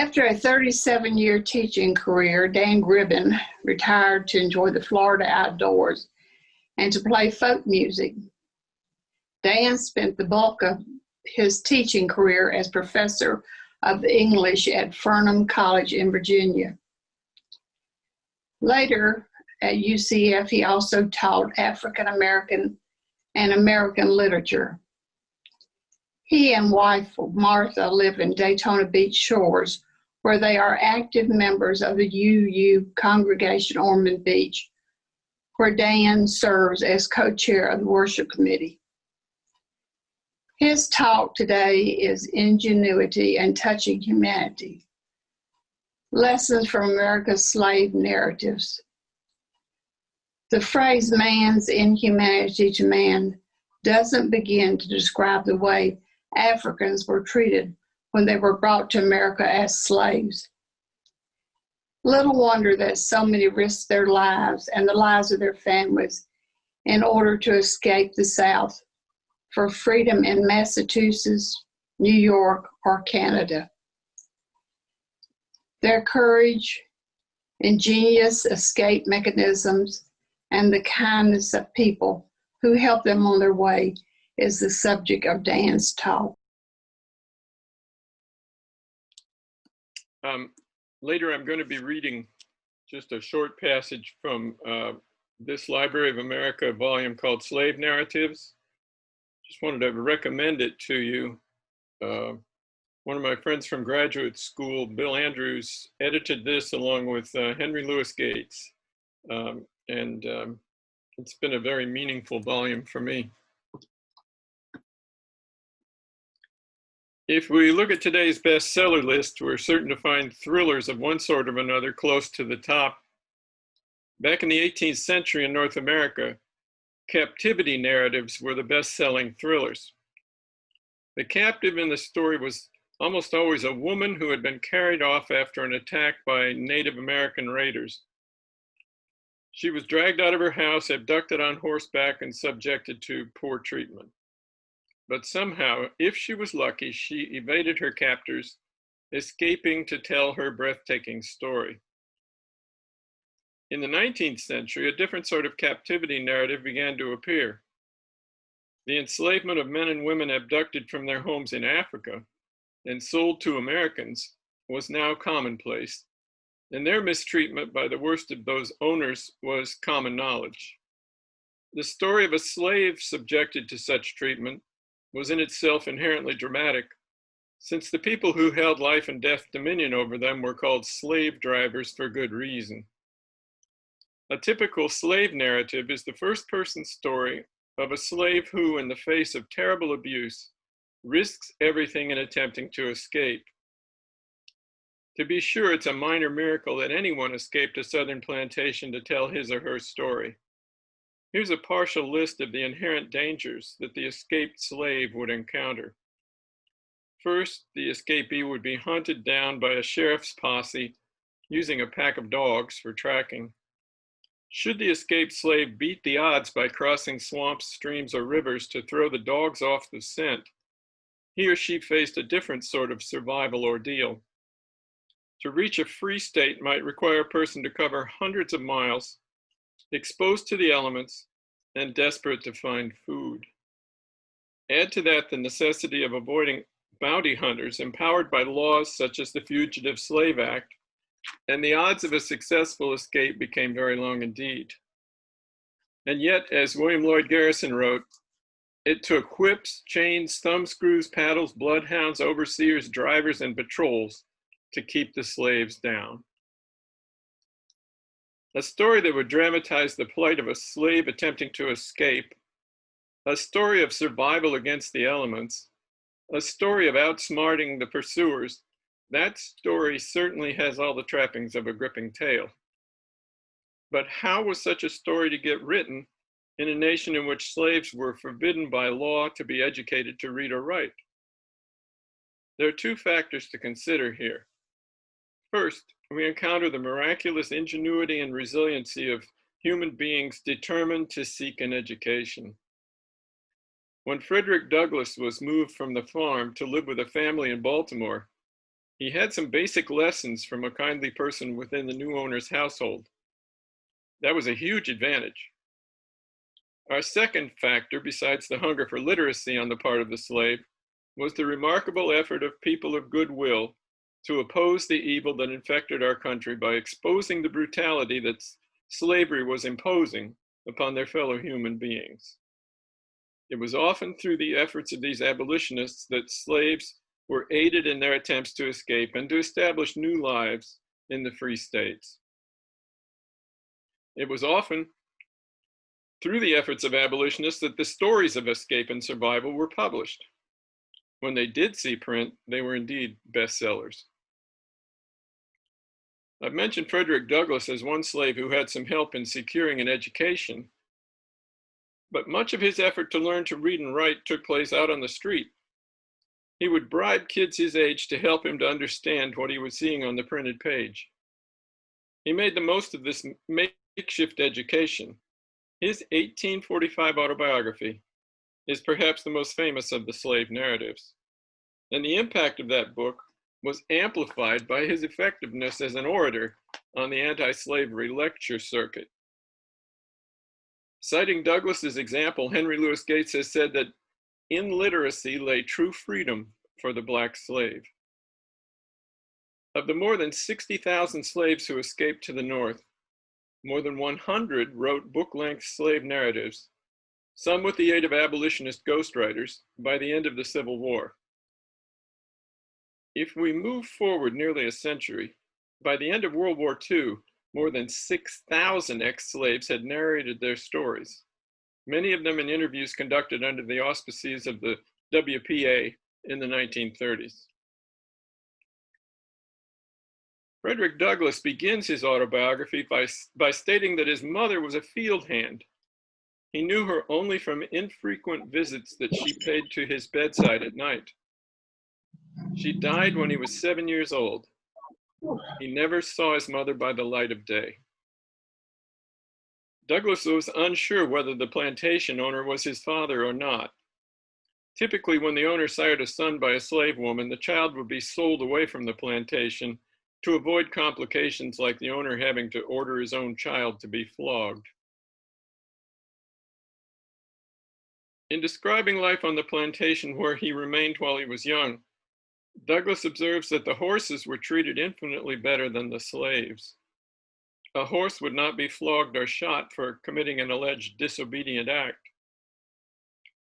After a 37-year teaching career, Dan Gribbin retired to enjoy the Florida outdoors and to play folk music. Dan spent the bulk of his teaching career as professor of English at Fordham College in Virginia. Later at UCF, he also taught African American and American literature. He and wife Martha live in Daytona Beach Shores, where they are active members of the UU congregation Ormond Beach, where Dan serves as co-chair of the worship committee. His talk today is Ingenuity and Touching Humanity, Lessons from America's Slave Narratives. The phrase man's inhumanity to man doesn't begin to describe the way Africans were treated when they were brought to America as slaves. Little wonder that so many risked their lives and the lives of their families in order to escape the South for freedom in Massachusetts, New York, or Canada. Their courage, ingenious escape mechanisms, and the kindness of people who helped them on their way is the subject of Dan's talk. Later, I'm going to be reading just a short passage from this Library of America volume called Slave Narratives. Just wanted to recommend it to you. One of my friends from graduate school, Bill Andrews, edited this along with Henry Louis Gates. It's been a very meaningful volume for me. If we look at today's bestseller list, we're certain to find thrillers of one sort or another close to the top. Back in the 18th century in North America, captivity narratives were the best-selling thrillers. The captive in the story was almost always a woman who had been carried off after an attack by Native American raiders. She was dragged out of her house, abducted on horseback, and subjected to poor treatment. But somehow, if she was lucky, she evaded her captors, escaping to tell her breathtaking story. In the 19th century, a different sort of captivity narrative began to appear. The enslavement of men and women abducted from their homes in Africa and sold to Americans was now commonplace, and their mistreatment by the worst of those owners was common knowledge. The story of a slave subjected to such treatment was in itself inherently dramatic, since the people who held life and death dominion over them were called slave drivers for good reason. A typical slave narrative is the first-person story of a slave who, in the face of terrible abuse, risks everything in attempting to escape. To be sure, it's a minor miracle that anyone escaped a southern plantation to tell his or her story. Here's a partial list of the inherent dangers that the escaped slave would encounter. First, the escapee would be hunted down by a sheriff's posse using a pack of dogs for tracking. Should the escaped slave beat the odds by crossing swamps, streams, or rivers to throw the dogs off the scent, he or she faced a different sort of survival ordeal. To reach a free state might require a person to cover hundreds of miles, exposed to the elements, and desperate to find food. Add to that the necessity of avoiding bounty hunters empowered by laws such as the Fugitive Slave Act, and the odds of a successful escape became very long indeed. And yet, as William Lloyd Garrison wrote, it took whips, chains, thumbscrews, paddles, bloodhounds, overseers, drivers, and patrols to keep the slaves down. A story that would dramatize the plight of a slave attempting to escape, a story of survival against the elements, a story of outsmarting the pursuers, that story certainly has all the trappings of a gripping tale. But how was such a story to get written in a nation in which slaves were forbidden by law to be educated to read or write? There are two factors to consider here. First, we encounter the miraculous ingenuity and resiliency of human beings determined to seek an education. When Frederick Douglass was moved from the farm to live with a family in Baltimore, He had some basic lessons from a kindly person within the new owner's household. That was a huge advantage. Our second factor, besides the hunger for literacy on the part of the slave, was the remarkable effort of people of goodwill to oppose the evil that infected our country by exposing the brutality that slavery was imposing upon their fellow human beings. It was often through the efforts of these abolitionists that slaves were aided in their attempts to escape and to establish new lives in the free states. It was often through the efforts of abolitionists that the stories of escape and survival were published. When they did see print, they were indeed bestsellers. I've mentioned Frederick Douglass as one slave who had some help in securing an education, but much of his effort to learn to read and write took place out on the street. He would bribe kids his age to help him to understand what he was seeing on the printed page. He made the most of this makeshift education. His 1845 autobiography is perhaps the most famous of the slave narratives, and the impact of that book was amplified by his effectiveness as an orator on the anti-slavery lecture circuit. Citing Douglass's example, Henry Louis Gates has said that in literacy lay true freedom for the Black slave. Of the more than 60,000 slaves who escaped to the North, more than 100 wrote book-length slave narratives, some with the aid of abolitionist ghostwriters, by the end of the Civil War. If we move forward nearly a century, by the end of World War II, more than 6,000 ex-slaves had narrated their stories, many of them in interviews conducted under the auspices of the WPA in the 1930s. Frederick Douglass begins his autobiography by stating that his mother was a field hand. He knew her only from infrequent visits that she paid to his bedside at night. She died when he was 7 years old. He never saw his mother by the light of day. Douglass was unsure whether the plantation owner was his father or not. Typically, when the owner sired a son by a slave woman, the child would be sold away from the plantation to avoid complications like the owner having to order his own child to be flogged. In describing life on the plantation where he remained while he was young, Douglass observes that the horses were treated infinitely better than the slaves. A horse would not be flogged or shot for committing an alleged disobedient act.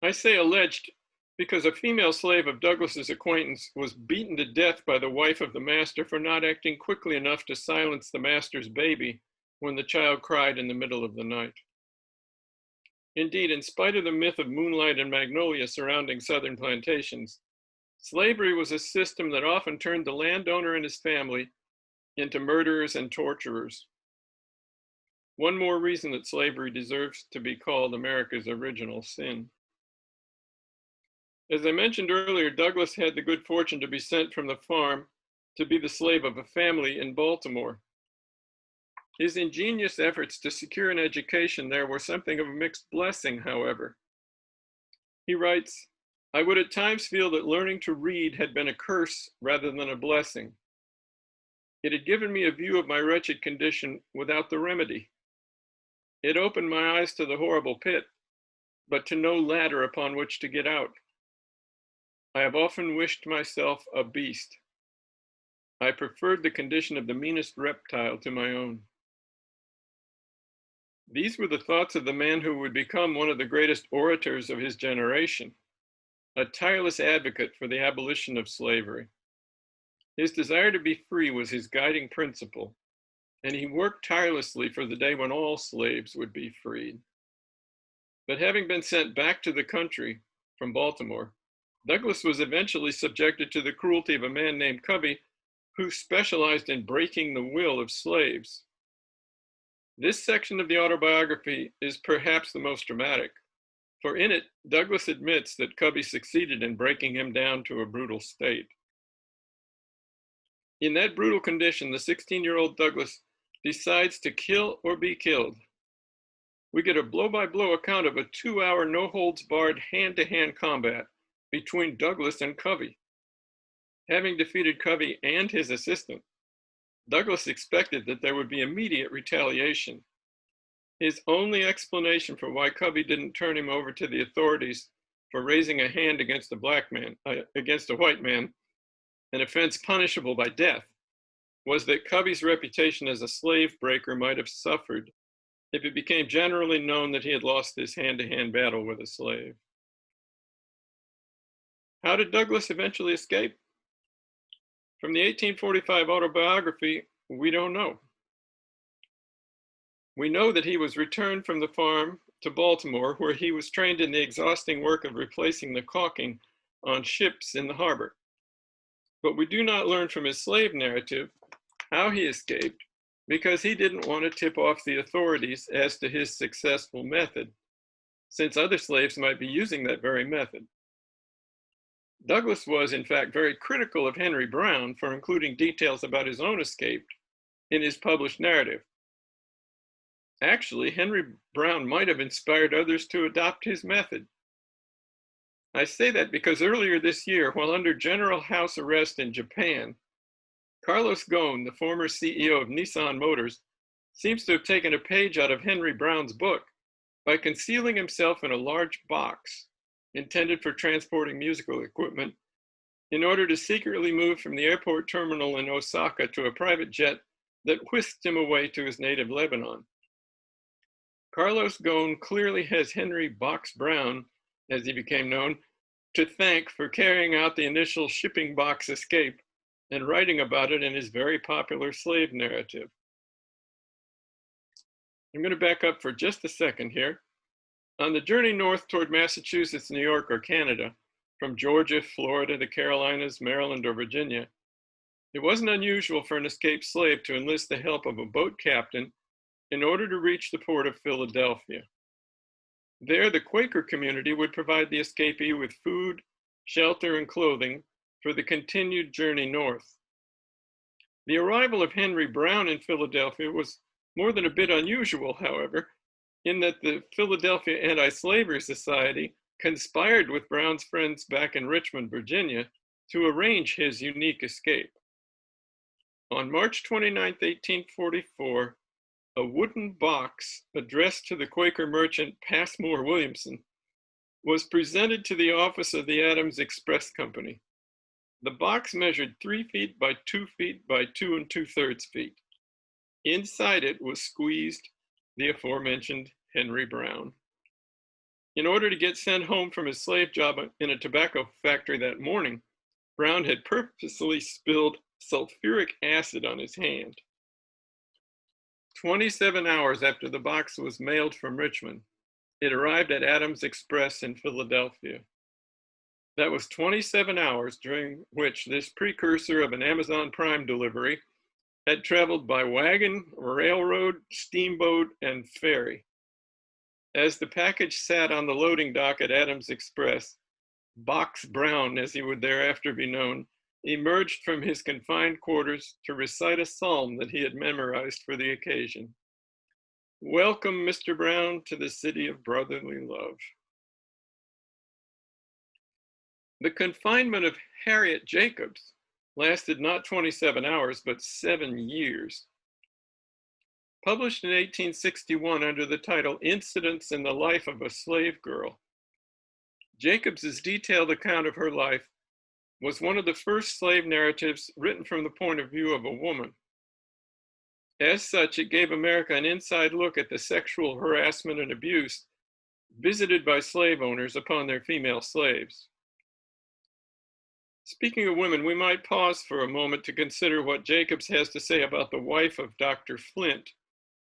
I say alleged because a female slave of Douglass's acquaintance was beaten to death by the wife of the master for not acting quickly enough to silence the master's baby when the child cried in the middle of the night. Indeed, in spite of the myth of moonlight and magnolia surrounding Southern plantations, slavery was a system that often turned the landowner and his family into murderers and torturers. One more reason that slavery deserves to be called America's original sin. As I mentioned earlier, Douglass had the good fortune to be sent from the farm to be the slave of a family in Baltimore. His ingenious efforts to secure an education there were something of a mixed blessing, however. He writes, "I would at times feel that learning to read had been a curse rather than a blessing. It had given me a view of my wretched condition without the remedy. It opened my eyes to the horrible pit, but to no ladder upon which to get out. I have often wished myself a beast. I preferred the condition of the meanest reptile to my own." These were the thoughts of the man who would become one of the greatest orators of his generation, a tireless advocate for the abolition of slavery. His desire to be free was his guiding principle, and he worked tirelessly for the day when all slaves would be freed. But having been sent back to the country from Baltimore, Douglass was eventually subjected to the cruelty of a man named Covey, who specialized in breaking the will of slaves. This section of the autobiography is perhaps the most dramatic, for in it, Douglass admits that Covey succeeded in breaking him down to a brutal state. In that brutal condition, the 16-year-old Douglass decides to kill or be killed. We get a blow-by-blow account of a 2-hour no-holds-barred hand-to-hand combat between Douglass and Covey. Having defeated Covey and his assistant, Douglass expected that there would be immediate retaliation. His only explanation for why Covey didn't turn him over to the authorities for raising a hand against a white man, an offense punishable by death, was that Covey's reputation as a slave breaker might have suffered if it became generally known that he had lost this hand-to-hand battle with a slave. How did Douglass eventually escape? From the 1845 autobiography, we don't know. We know that he was returned from the farm to Baltimore, where he was trained in the exhausting work of replacing the caulking on ships in the harbor. But we do not learn from his slave narrative how he escaped, because he didn't want to tip off the authorities as to his successful method, since other slaves might be using that very method. Douglass was, in fact, very critical of Henry Brown for including details about his own escape in his published narrative. Actually, Henry Brown might have inspired others to adopt his method. I say that because earlier this year, while under general house arrest in Japan, Carlos Ghosn, the former CEO of Nissan Motors, seems to have taken a page out of Henry Brown's book by concealing himself in a large box intended for transporting musical equipment in order to secretly move from the airport terminal in Osaka to a private jet that whisked him away to his native Lebanon. Carlos Ghosn clearly has Henry Box Brown, as he became known, to thank for carrying out the initial shipping box escape and writing about it in his very popular slave narrative. I'm going to back up for just a second here. On the journey north toward Massachusetts, New York, or Canada, from Georgia, Florida, the Carolinas, Maryland, or Virginia, it wasn't unusual for an escaped slave to enlist the help of a boat captain in order to reach the port of Philadelphia. There, the Quaker community would provide the escapee with food, shelter, and clothing for the continued journey north. The arrival of Henry Brown in Philadelphia was more than a bit unusual, however, in that the Philadelphia Anti-Slavery Society conspired with Brown's friends back in Richmond, Virginia, to arrange his unique escape. On March 29, 1844, a wooden box addressed to the Quaker merchant Passmore Williamson was presented to the office of the Adams Express Company. The box measured 3 feet by 2 feet by 2 2/3 feet. Inside it was squeezed the aforementioned Henry Brown. In order to get sent home from his slave job in a tobacco factory that morning, Brown had purposely spilled sulfuric acid on his hand. 27 hours after the box was mailed from Richmond, it arrived at Adams Express in Philadelphia. That was 27 hours during which this precursor of an Amazon Prime delivery had traveled by wagon, railroad, steamboat, and ferry. As the package sat on the loading dock at Adams Express, Box Brown, as he would thereafter be known, emerged from his confined quarters to recite a psalm that he had memorized for the occasion. "Welcome, Mr. Brown, to the city of brotherly love." The confinement of Harriet Jacobs lasted not 27 hours, but 7 years. Published in 1861 under the title Incidents in the Life of a Slave Girl, Jacobs's detailed account of her life was one of the first slave narratives written from the point of view of a woman. As such, it gave America an inside look at the sexual harassment and abuse visited by slave owners upon their female slaves. Speaking of women, we might pause for a moment to consider what Jacobs has to say about the wife of Dr. Flint,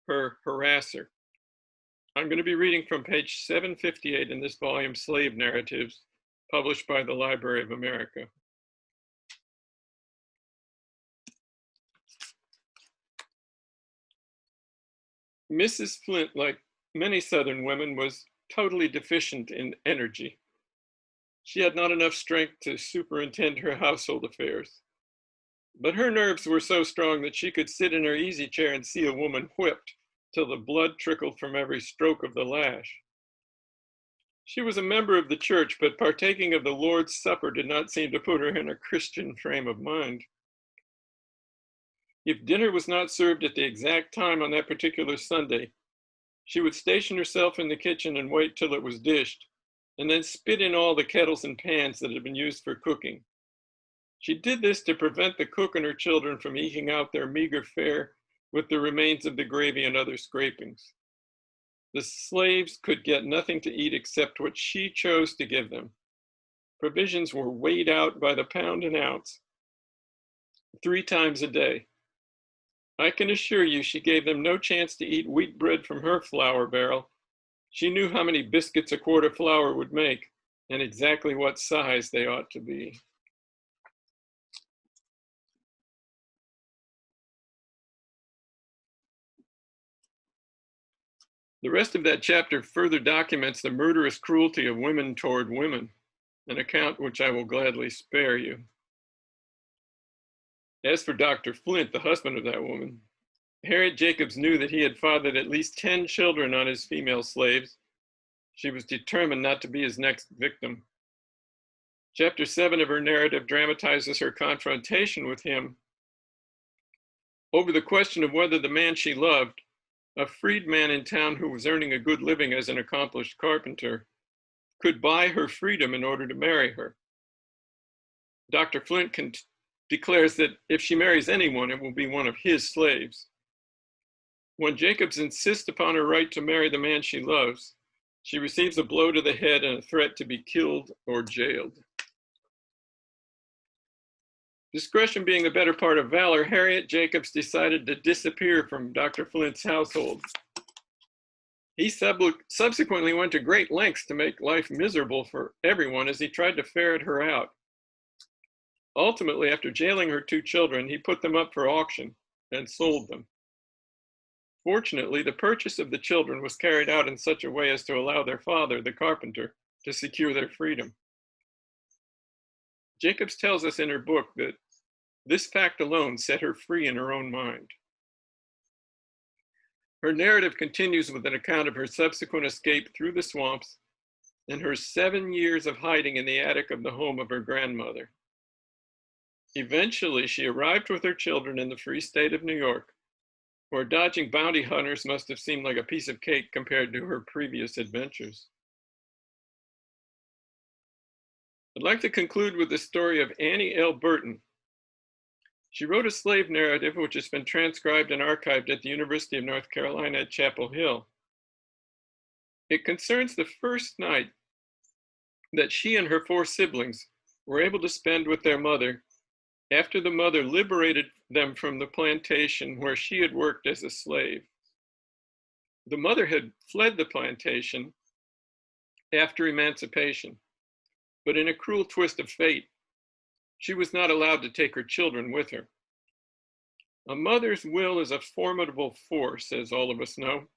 her harasser. I'm going to be reading from page 758 in this volume, Slave Narratives, published by the Library of America. Mrs. Flint, like many Southern women, was totally deficient in energy. She had not enough strength to superintend her household affairs. But her nerves were so strong that she could sit in her easy chair and see a woman whipped till the blood trickled from every stroke of the lash. She was a member of the church, but partaking of the Lord's Supper did not seem to put her in a Christian frame of mind. If dinner was not served at the exact time on that particular Sunday, she would station herself in the kitchen and wait till it was dished, and then spit in all the kettles and pans that had been used for cooking. She did this to prevent the cook and her children from eking out their meager fare with the remains of the gravy and other scrapings. The slaves could get nothing to eat except what she chose to give them. Provisions were weighed out by the pound and ounce 3 times a day. I can assure you she gave them no chance to eat wheat bread from her flour barrel. She knew how many biscuits a quart of flour would make and exactly what size they ought to be. The rest of that chapter further documents the murderous cruelty of women toward women, an account which I will gladly spare you. As for Dr. Flint, the husband of that woman, Harriet Jacobs knew that he had fathered at least 10 children on his female slaves. She was determined not to be his next victim. Chapter 7 of her narrative dramatizes her confrontation with him over the question of whether the man she loved, a freedman in town who was earning a good living as an accomplished carpenter, could buy her freedom in order to marry her. Dr. Flint declares that if she marries anyone, it will be one of his slaves. When Jacobs insists upon her right to marry the man she loves, she receives a blow to the head and a threat to be killed or jailed. Discretion being the better part of valor, Harriet Jacobs decided to disappear from Dr. Flint's household. He subsequently went to great lengths to make life miserable for everyone as he tried to ferret her out. Ultimately, after jailing her 2 children, he put them up for auction and sold them. Fortunately, the purchase of the children was carried out in such a way as to allow their father, the carpenter, to secure their freedom. Jacobs tells us in her book that this fact alone set her free in her own mind. Her narrative continues with an account of her subsequent escape through the swamps and her 7 years of hiding in the attic of the home of her grandmother. Eventually, she arrived with her children in the free state of New York, where dodging bounty hunters must have seemed like a piece of cake compared to her previous adventures. I'd like to conclude with the story of Annie L. Burton. She wrote a slave narrative which has been transcribed and archived at the University of North Carolina at Chapel Hill. It concerns the first night that she and her 4 siblings were able to spend with their mother after the mother liberated them from the plantation where she had worked as a slave. The mother had fled the plantation after emancipation, but in a cruel twist of fate, she was not allowed to take her children with her. A mother's will is a formidable force, as all of us know.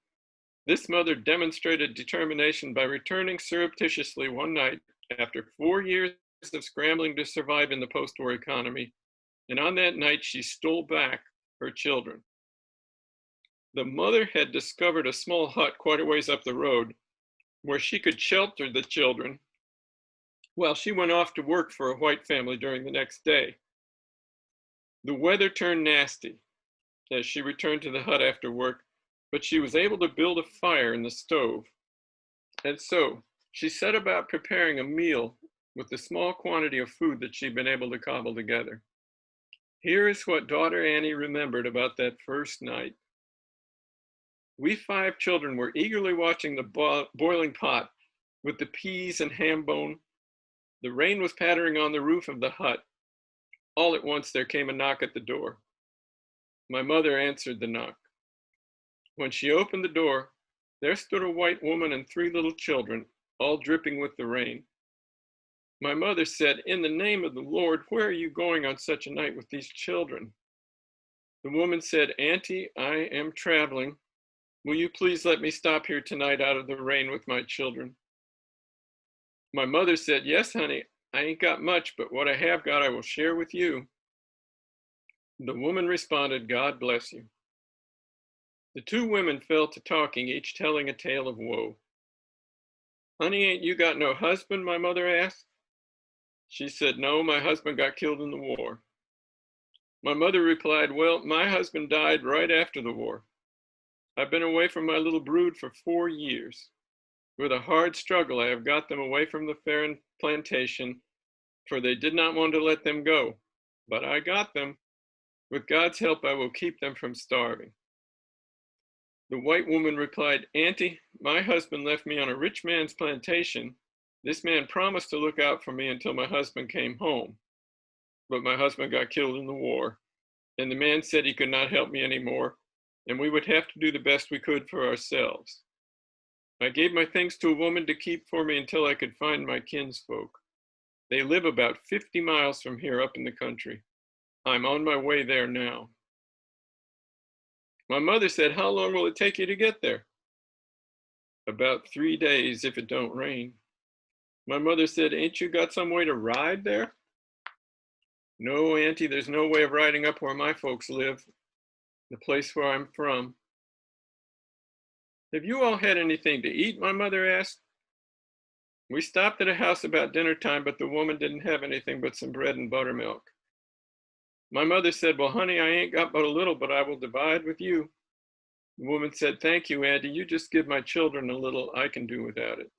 This mother demonstrated determination by returning surreptitiously one night after 4 years of scrambling to survive in the post-war economy, and on that night she stole back her children. The mother had discovered a small hut quite a ways up the road where she could shelter the children while she went off to work for a white family during the next day. The weather turned nasty as she returned to the hut after work, but she was able to build a fire in the stove. And so she set about preparing a meal with the small quantity of food that she'd been able to cobble together. Here is what daughter Annie remembered about that first night. We 5 children were eagerly watching the boiling pot with the peas and ham bone. The rain was pattering on the roof of the hut. All at once there came a knock at the door. My mother answered the knock. When she opened the door, there stood a white woman and 3 little children, all dripping with the rain. My mother said, "In the name of the Lord, where are you going on such a night with these children?" The woman said, "Auntie, I am traveling. Will you please let me stop here tonight out of the rain with my children?" My mother said, "Yes, honey, I ain't got much, but what I have got I will share with you." The woman responded, "God bless you." The 2 women fell to talking, each telling a tale of woe. Honey, ain't you got no husband? My mother asked. She said, no, my husband got killed in the war. My mother replied, well, my husband died right after the war. I've been away from my little brood for 4 years. With a hard struggle, I have got them away from the Farron plantation, for they did not want to let them go. But I got them. With God's help, I will keep them from starving. The white woman replied, Auntie, my husband left me on a rich man's plantation. This man promised to look out for me until my husband came home. But my husband got killed in the war, and the man said he could not help me anymore, and we would have to do the best we could for ourselves. I gave my things to a woman to keep for me until I could find my kinsfolk. They live about 50 miles from here up in the country. I'm on my way there now. My mother said, how long will it take you to get there? About 3 days if it don't rain. My mother said, ain't you got some way to ride there? No, Auntie, there's no way of riding up where my folks live, the place where I'm from. Have you all had anything to eat? My mother asked. We stopped at a house about dinner time, but the woman didn't have anything but some bread and buttermilk. My mother said, well, honey, I ain't got but a little, but I will divide with you. The woman said, thank you, Auntie. You just give my children a little. I can do without it.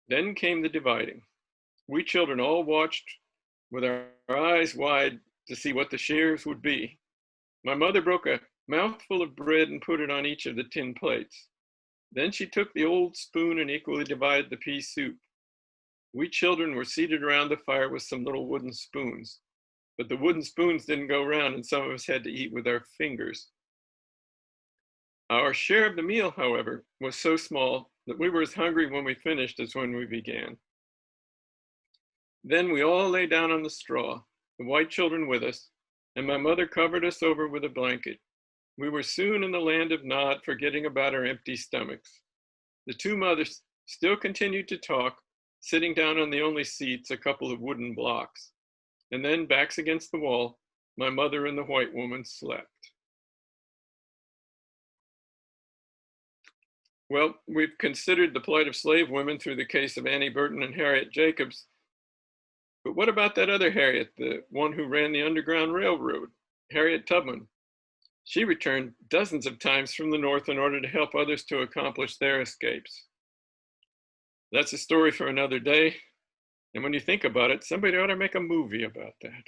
Then came the dividing. We children all watched with our eyes wide to see what the shares would be. My mother broke a mouthful of bread and put it on each of the tin plates. Then she took the old spoon and equally divided the pea soup. We children were seated around the fire with some little wooden spoons, but the wooden spoons didn't go round and some of us had to eat with our fingers. Our share of the meal, however, was so small that we were as hungry when we finished as when we began. Then we all lay down on the straw, the white children with us, and my mother covered us over with a blanket. We were soon in the land of Nod, forgetting about our empty stomachs. The two mothers still continued to talk, sitting down on the only seats, a couple of wooden blocks. And then, backs against the wall, my mother and the white woman slept. Well, we've considered the plight of slave women through the case of Annie Burton and Harriet Jacobs. But what about that other Harriet, the one who ran the Underground Railroad, Harriet Tubman? She returned dozens of times from the North in order to help others to accomplish their escapes. That's a story for another day. And when you think about it, somebody ought to make a movie about that.